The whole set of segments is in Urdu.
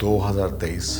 2023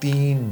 3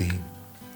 3,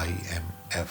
IMF।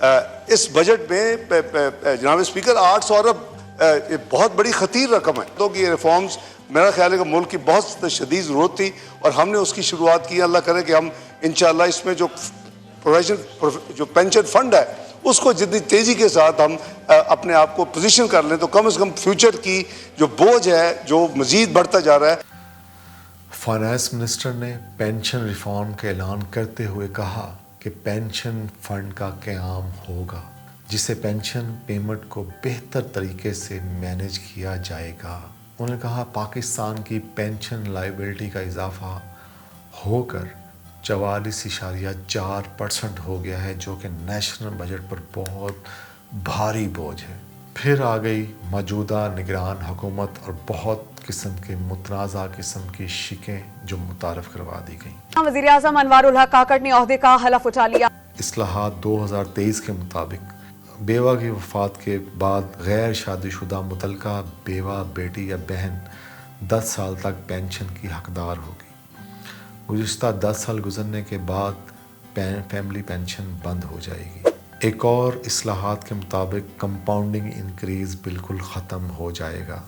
اس بجٹ میں جناب اسپیکر 800 ارب بہت بڑی خطیر رقم ہے. تو یہ ریفارمز میرا خیال ہے کہ ملک کی بہت شدید ضرورت تھی اور ہم نے اس کی شروعات کی. اللہ کرے کہ ہم انشاءاللہ اس میں جو پینشن فنڈ ہے اس کو جتنی تیزی کے ساتھ ہم اپنے آپ کو پوزیشن کر لیں تو کم از کم فیوچر کی جو بوجھ ہے جو مزید بڑھتا جا رہا ہے. فائنانس منسٹر نے پینشن ریفارم کا اعلان کرتے ہوئے کہا کہ پینشن فنڈ کا قیام ہوگا جسے پینشن پیمنٹ کو بہتر طریقے سے مینیج کیا جائے گا. انہوں نے کہا پاکستان کی پینشن لائبلٹی کا اضافہ ہو کر 44.4% ہو گیا ہے جو کہ نیشنل بجٹ پر بہت بھاری بوجھ ہے. پھر آ گئی موجودہ نگران حکومت اور بہت قسم کے متنازع قسم کی شکیں جو متعارف کروا دی گئیں. وزیراعظم انوار الحق کاکڑ نے عہدے کا حلف اٹھا لیا. اصلاحات 2023 کے مطابق بیوہ کی وفات کے بعد غیر شادی شدہ متعلقہ بیوہ بیٹی یا بہن 10 سال تک پینشن کی حقدار ہوگی. گزشتہ 10 سال گزرنے کے بعد فیملی پینشن بند ہو جائے گی. ایک اور اصلاحات کے مطابق کمپاؤنڈنگ انکریز بالکل ختم ہو جائے گا.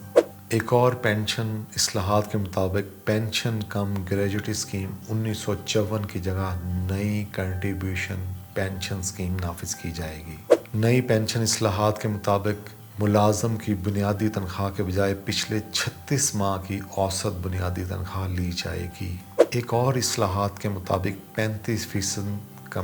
ایک اور پینشن اصلاحات کے مطابق پینشن کم گریجویٹی اسکیم 1954 کی جگہ نئی کنٹریبیوشن پینشن اسکیم نافذ کی جائے گی. نئی پینشن اصلاحات کے مطابق ملازم کی بنیادی تنخواہ کے بجائے پچھلے 36 ماہ کی اوسط بنیادی تنخواہ لی جائے گی. ایک اور اصلاحات کے مطابق 35%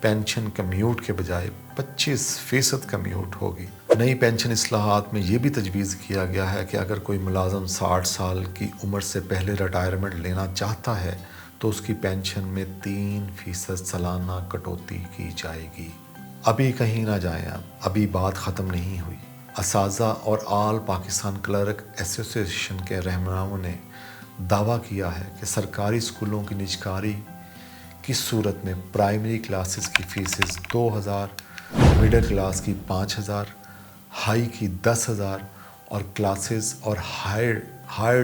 پینشن کمیوٹ کے بجائے 25% کمیوٹ ہوگی. نئی پینشن اصلاحات میں یہ بھی تجویز کیا گیا ہے کہ اگر کوئی ملازم 60 سال کی عمر سے پہلے ریٹائرمنٹ لینا چاہتا ہے تو اس کی پینشن میں 3% سالانہ کٹوتی کی جائے گی. ابھی کہیں نہ جائیں آپ، ابھی بات ختم نہیں ہوئی. اساتذہ اور آل پاکستان کلرک ایسوسی ایشن کے رہنماؤں نے دعویٰ کیا ہے کہ سرکاری اسکولوں کی نجکاری کی صورت میں پرائمری کلاسز کی فیسز 2000، مڈل کلاس کی 5000، ہائی کی 10,000 اور کلاسز اور ہائر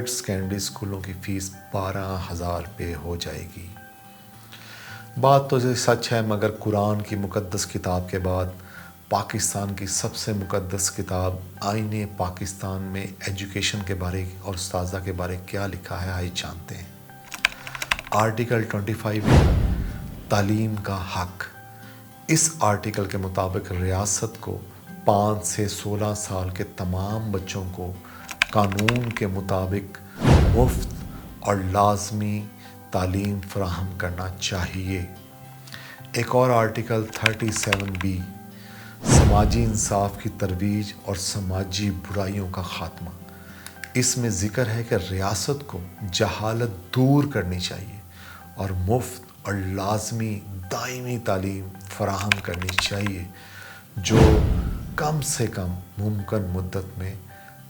سیکنڈری اسکولوں کی فیس 12,000 روپے ہو جائے گی. بات تو سچ ہے مگر قرآن کی مقدس کتاب کے بعد پاکستان کی سب سے مقدس کتاب آئین پاکستان میں ایجوکیشن کے بارے اور اساتذہ کے بارے کیا لکھا ہے آئیے جانتے ہیں. آرٹیکل 25 میں تعلیم کا حق. اس آرٹیکل کے مطابق ریاست کو 5 سے 16 سال کے تمام بچوں کو قانون کے مطابق مفت اور لازمی تعلیم فراہم کرنا چاہیے. ایک اور آرٹیکل 37B سماجی انصاف کی ترویج اور سماجی برائیوں کا خاتمہ. اس میں ذکر ہے کہ ریاست کو جہالت دور کرنی چاہیے اور مفت اور لازمی دائمی تعلیم فراہم کرنی چاہیے جو کم سے کم ممکن مدت میں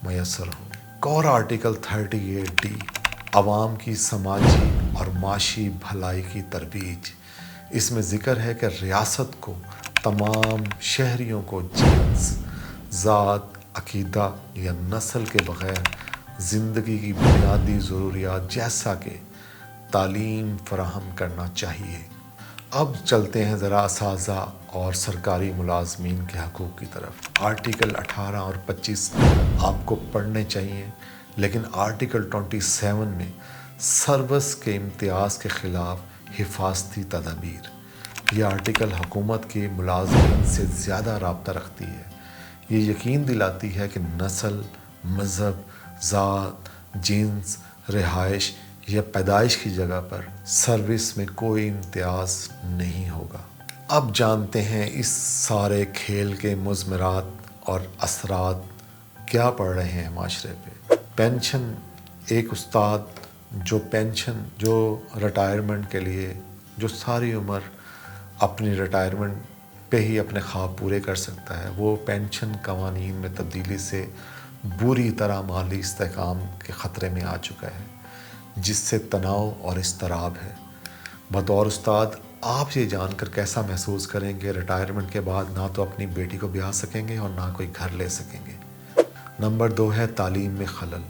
میسر ہو. ایک اور آرٹیکل 38D عوام کی سماجی اور معاشی بھلائی کی ترویج. اس میں ذکر ہے کہ ریاست کو تمام شہریوں کو جنس، ذات، عقیدہ یا نسل کے بغیر زندگی کی بنیادی ضروریات جیسا کہ تعلیم فراہم کرنا چاہیے. اب چلتے ہیں ذرا اساتذہ اور سرکاری ملازمین کے حقوق کی طرف. آرٹیکل 18 اور 25 آپ کو پڑھنے چاہیے لیکن آرٹیکل 27 میں سروس کے امتیاز کے خلاف حفاظتی تدابیر. یہ آرٹیکل حکومت کے ملازمین سے زیادہ رابطہ رکھتی ہے. یہ یقین دلاتی ہے کہ نسل، مذہب، ذات، جنس، رہائش یا پیدائش کی جگہ پر سروس میں کوئی امتیاز نہیں ہوگا. اب جانتے ہیں اس سارے کھیل کے مضمرات اور اثرات کیا پڑ رہے ہیں معاشرے پہ. پینشن، ایک استاد جو ریٹائرمنٹ کے لیے جو ساری عمر اپنی ریٹائرمنٹ پہ ہی اپنے خواب پورے کر سکتا ہے، وہ پینشن قوانین میں تبدیلی سے بری طرح مالی استحکام کے خطرے میں آ چکا ہے جس سے تناؤ اور اضطراب ہے. بطور استاد آپ یہ جان کر کیسا محسوس کریں گے ریٹائرمنٹ کے بعد نہ تو اپنی بیٹی کو بیاہ سکیں گے اور نہ کوئی گھر لے سکیں گے. نمبر 2 ہے تعلیم میں خلل.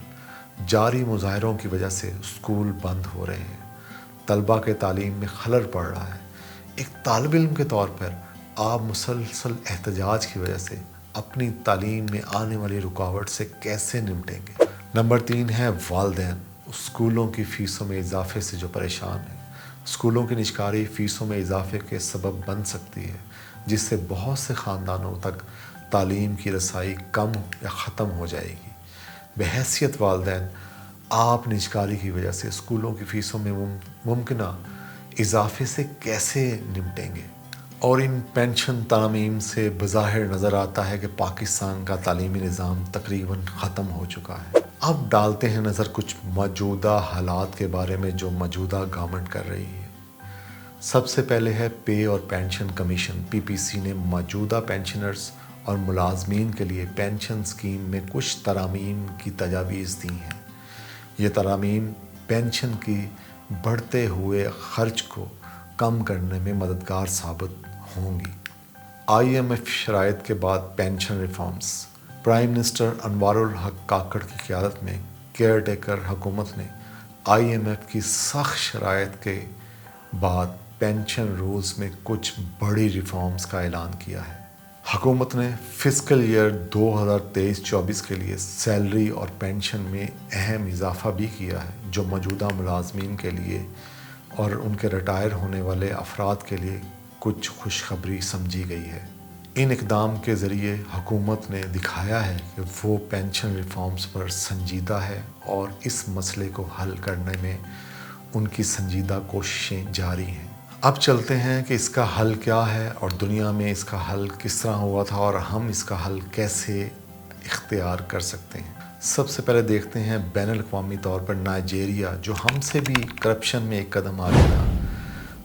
جاری مظاہروں کی وجہ سے اسکول بند ہو رہے ہیں. طلبہ کے تعلیم میں خلل پڑ رہا ہے. ایک طالب علم کے طور پر آپ مسلسل احتجاج کی وجہ سے اپنی تعلیم میں آنے والی رکاوٹ سے کیسے نمٹیں گے؟ نمبر 3 ہے والدین اسکولوں کی فیسوں میں اضافے سے جو پریشان ہیں۔ اسکولوں کی نجکاری فیسوں میں اضافے کے سبب بن سکتی ہے، جس سے بہت سے خاندانوں تک تعلیم کی رسائی کم یا ختم ہو جائے گی۔ بحیثیت والدین آپ نجکاری کی وجہ سے اسکولوں کی فیسوں میں ممکنہ اضافے سے کیسے نمٹیں گے؟ اور ان پینشن ترامیم سے بظاہر نظر آتا ہے کہ پاکستان کا تعلیمی نظام تقریباً ختم ہو چکا ہے۔ اب ڈالتے ہیں نظر کچھ موجودہ حالات کے بارے میں جو موجودہ گورنمنٹ کر رہی ہے۔ سب سے پہلے ہے پے اور پینشن کمیشن PPC نے موجودہ پینشنرز اور ملازمین کے لیے پینشن اسکیم میں کچھ ترامیم کی تجاویز دی ہیں۔ یہ ترامیم پینشن کی بڑھتے ہوئے خرچ کو کم کرنے میں مددگار ثابت ہوں گی۔ IMF شرائط کے بعد پینشن ریفارمز۔ پرائم منسٹر انوار الحق کاکڑ کی قیادت میں کیئر ٹیکر حکومت نے IMF کی سخت شرائط کے بعد پینشن رولز میں کچھ بڑی ریفارمز کا اعلان کیا ہے۔ حکومت نے فسکل ایئر 2023-24 کے لیے سیلری اور پینشن میں اہم اضافہ بھی کیا ہے، جو موجودہ ملازمین کے لیے اور ان کے ریٹائر ہونے والے افراد کے لیے کچھ خوشخبری سمجھی گئی ہے۔ ان اقدام کے ذریعے حکومت نے دکھایا ہے کہ وہ پینشن ریفارمز پر سنجیدہ ہے اور اس مسئلے کو حل کرنے میں ان کی سنجیدہ کوششیں جاری ہیں۔ اب چلتے ہیں کہ اس کا حل کیا ہے اور دنیا میں اس کا حل کس طرح ہوا تھا اور ہم اس کا حل کیسے اختیار کر سکتے ہیں۔ سب سے پہلے دیکھتے ہیں بین الاقوامی طور پر نائجیریا، جو ہم سے بھی کرپشن میں ایک قدم آگے تھا۔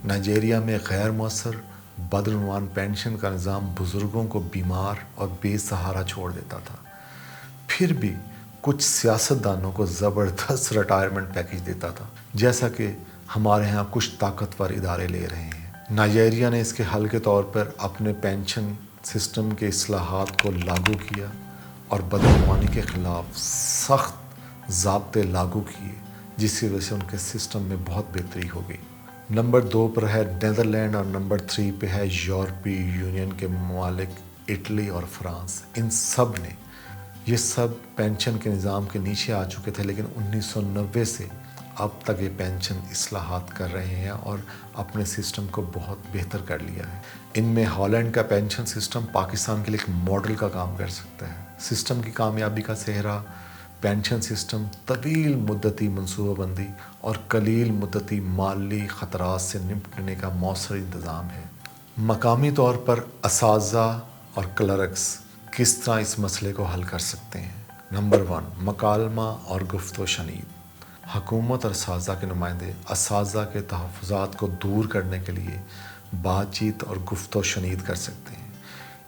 نائجیریا میں غیر مؤثر بدعنوان پینشن کا نظام بزرگوں کو بیمار اور بے سہارا چھوڑ دیتا تھا، پھر بھی کچھ سیاستدانوں کو زبردست ریٹائرمنٹ پیکیج دیتا تھا، جیسا کہ ہمارے ہاں کچھ طاقتور ادارے لے رہے ہیں۔ نائجیریا نے اس کے حل کے طور پر اپنے پینشن سسٹم کے اصلاحات کو لاگو کیا اور بدعنوانی کے خلاف سخت ضابطے لاگو کیے، جس کی وجہ سے ان کے سسٹم میں بہت بہتری ہو گئی۔ نمبر 2 پر ہے نیدرلینڈ اور نمبر 3 پہ ہے یورپی یونین کے ممالک اٹلی اور فرانس۔ ان سب نے یہ سب پینشن کے نظام کے نیچے آ چکے تھے، لیکن 1990 سے اب تک یہ پینشن اصلاحات کر رہے ہیں اور اپنے سسٹم کو بہت بہتر کر لیا ہے۔ ان میں ہالینڈ کا پینشن سسٹم پاکستان کے لیے ایک ماڈل کا کام کر سکتا ہے۔ سسٹم کی کامیابی کا سہرا پینشن سسٹم طویل مدتی منصوبہ بندی اور قلیل مدتی مالی خطرات سے نمٹنے کا مؤثر انتظام ہے۔ مقامی طور پر اساتذہ اور کلرکس کس طرح اس مسئلے کو حل کر سکتے ہیں؟ نمبر 1، مکالمہ اور گفت و شنید۔ حکومت اور اساتذہ کے نمائندے اساتذہ کے تحفظات کو دور کرنے کے لیے بات چیت اور گفت و شنید کر سکتے ہیں۔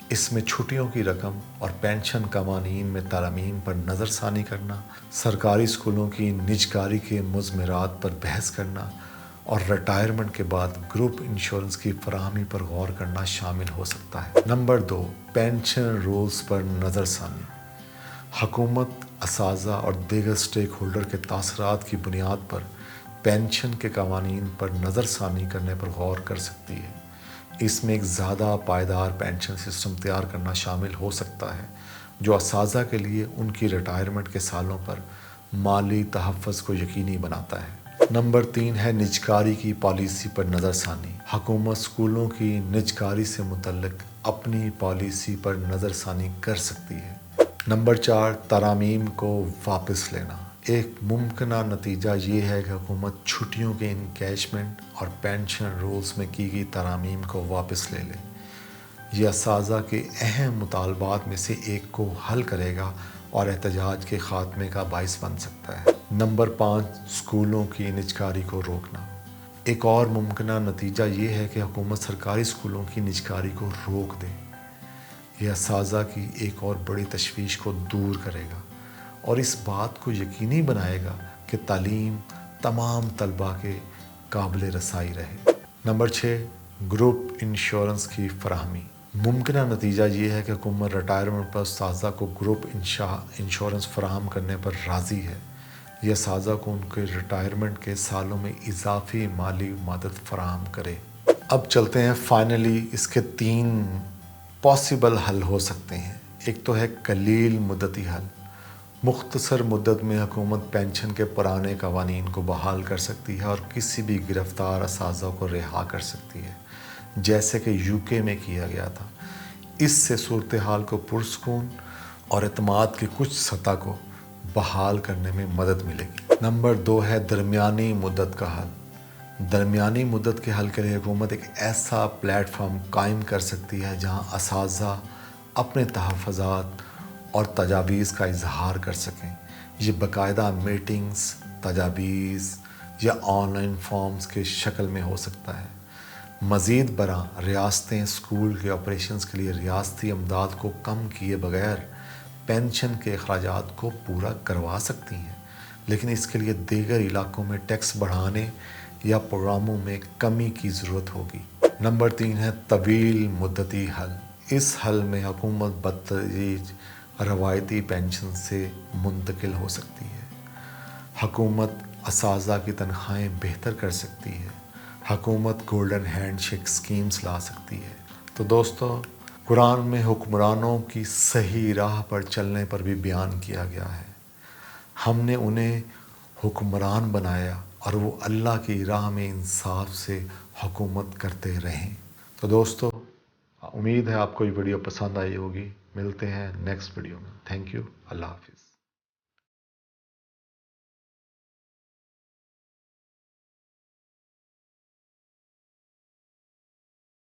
اس میں چھٹیوں کی رقم اور پینشن قوانین میں ترامیم پر نظر ثانی کرنا، سرکاری اسکولوں کی نجکاری کے مضمرات پر بحث کرنا اور ریٹائرمنٹ کے بعد گروپ انشورنس کی فراہمی پر غور کرنا شامل ہو سکتا ہے۔ نمبر 2، پینشن رولز پر نظر ثانی۔ حکومت اساتذہ اور دیگر سٹیک ہولڈر کے تاثرات کی بنیاد پر پینشن کے قوانین پر نظر ثانی کرنے پر غور کر سکتی ہے۔ اس میں ایک زیادہ پائیدار پینشن سسٹم تیار کرنا شامل ہو سکتا ہے، جو اساتذہ کے لیے ان کی ریٹائرمنٹ کے سالوں پر مالی تحفظ کو یقینی بناتا ہے۔ نمبر 3 ہے نجکاری کی پالیسی پر نظر ثانی۔ حکومت اسکولوں کی نجکاری سے متعلق اپنی پالیسی پر نظر ثانی کر سکتی ہے۔ نمبر 4، ترامیم کو واپس لینا۔ ایک ممکنہ نتیجہ یہ ہے کہ حکومت چھٹیوں کے انکیشمنٹ اور پینشن رولز میں کی گئی ترامیم کو واپس لے لے۔ یہ اساتذہ کے اہم مطالبات میں سے ایک کو حل کرے گا اور احتجاج کے خاتمے کا باعث بن سکتا ہے۔ نمبر 5، اسکولوں کی نجکاری کو روکنا۔ ایک اور ممکنہ نتیجہ یہ ہے کہ حکومت سرکاری اسکولوں کی نجکاری کو روک دے۔ یہ اساتذہ کی ایک اور بڑی تشویش کو دور کرے گا اور اس بات کو یقینی بنائے گا کہ تعلیم تمام طلباء کے قابل رسائی رہے۔ نمبر 6، گروپ انشورنس کی فراہمی۔ ممکنہ نتیجہ یہ ہے کہ حکومت ریٹائرمنٹ پر اساتذہ کو گروپ انشورنس فراہم کرنے پر راضی ہے۔ یہ اساتذہ کو ان کے ریٹائرمنٹ کے سالوں میں اضافی مالی مدد فراہم کرے۔ اب چلتے ہیں فائنلی اس کے 3 پاسبل حل ہو سکتے ہیں. ایک تو ہے قلیل مدتی حل. مختصر مدت میں حکومت پینشن کے پرانے قوانین کو بحال کر سکتی ہے اور کسی بھی گرفتار اساتذہ کو رہا کر سکتی ہے، جیسے کہ UK میں کیا گیا تھا. اس سے صورتحال کو پرسکون اور اعتماد کی کچھ سطح کو بحال کرنے میں مدد ملے گی. نمبر 2 ہے درمیانی مدت کا حل. درمیانی مدت کے حل کے لیے حکومت ایک ایسا پلیٹ فارم قائم کر سکتی ہے جہاں اساتذہ اپنے تحفظات اور تجاویز کا اظہار کر سکیں. یہ باقاعدہ میٹنگز، تجاویز یا آن لائن فارمز کے شکل میں ہو سکتا ہے. مزید برآں ریاستیں اسکول کے آپریشنز کے لیے ریاستی امداد کو کم کیے بغیر پینشن کے اخراجات کو پورا کروا سکتی ہیں، لیکن اس کے لیے دیگر علاقوں میں ٹیکس بڑھانے یا پروگراموں میں کمی کی ضرورت ہوگی. نمبر 3 ہے طویل مدتی حل. اس حل میں حکومت بتدریج روایتی پینشن سے منتقل ہو سکتی ہے. حکومت اساتذہ کی تنخواہیں بہتر کر سکتی ہے. حکومت گولڈن ہینڈ شیک سکیمز لا سکتی ہے. تو دوستو، قرآن میں حکمرانوں کی صحیح راہ پر چلنے پر بھی بیان کیا گیا ہے. ہم نے انہیں حکمران بنایا اور وہ اللہ کی راہ میں انصاف سے حکومت کرتے رہیں. تو دوستو، امید ہے آپ کو یہ ویڈیو پسند آئی ہوگی. ملتے ہیں نیکسٹ ویڈیو میں. Thank you. اللہ حافظ.